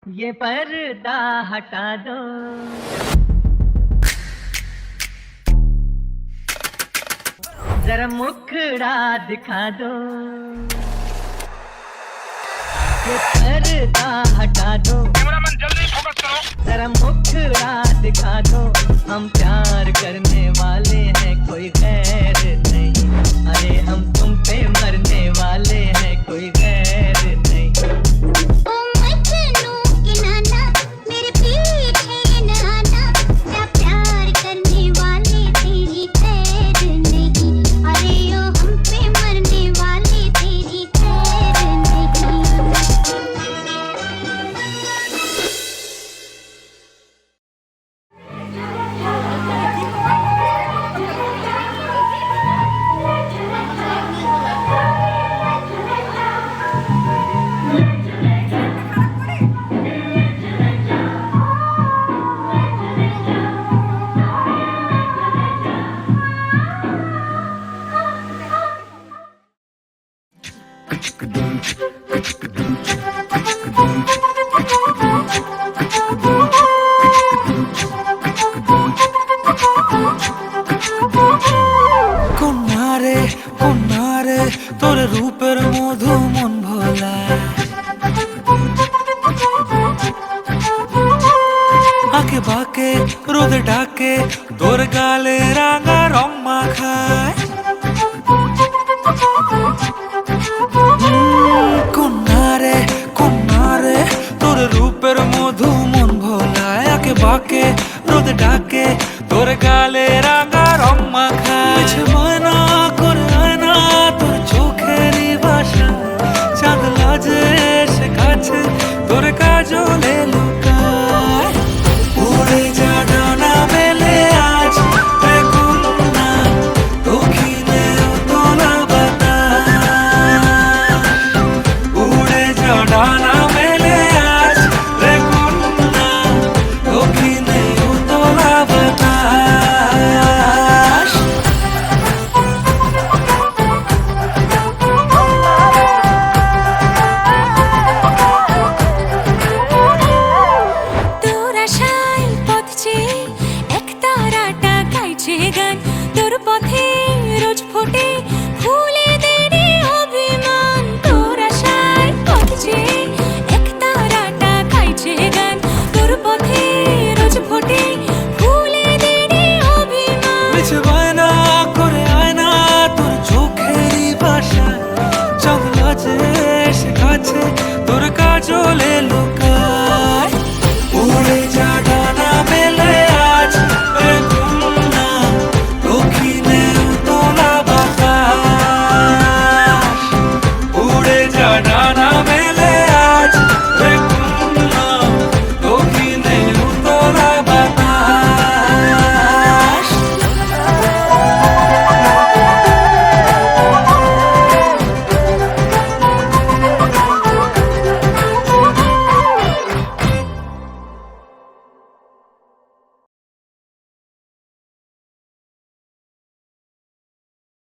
ये पर्दा हटा दो, जरा मुखड़ा दिखा दो। ये पर्दा हटा दो, कैमरामैन जल्दी फोकस करो। जरा मुखड़ा दिखा दो। हम प्यार करने वाले हैं, कोई गैर नहीं। अरे हम तुम पे मरने वाले हैं, कोई गैर नहीं। ओ मजनू के नाना मेरे पीछे न आना, क्या प्यार करने वाले तेरी खैर नहीं। अरे ओ हम पे मरने वाले तेरी खैर नहीं। কন্যারে তোর রূপের মধু মন ভোলা, আঁকে বাঁকে রোদে ডাকে তোর গালে রাঙা রং মাখায়। কন্যারে তোর রূপের মধু মন ভোলায়, আঁকে বাঁকে রোদে ডাকে তোর গালে রাঙা রং মাখায়। ময়না করে আয়না তোর চোখেরই ভাষা, চাঁদ লাজে এসে কাছে তোর কাজল এলো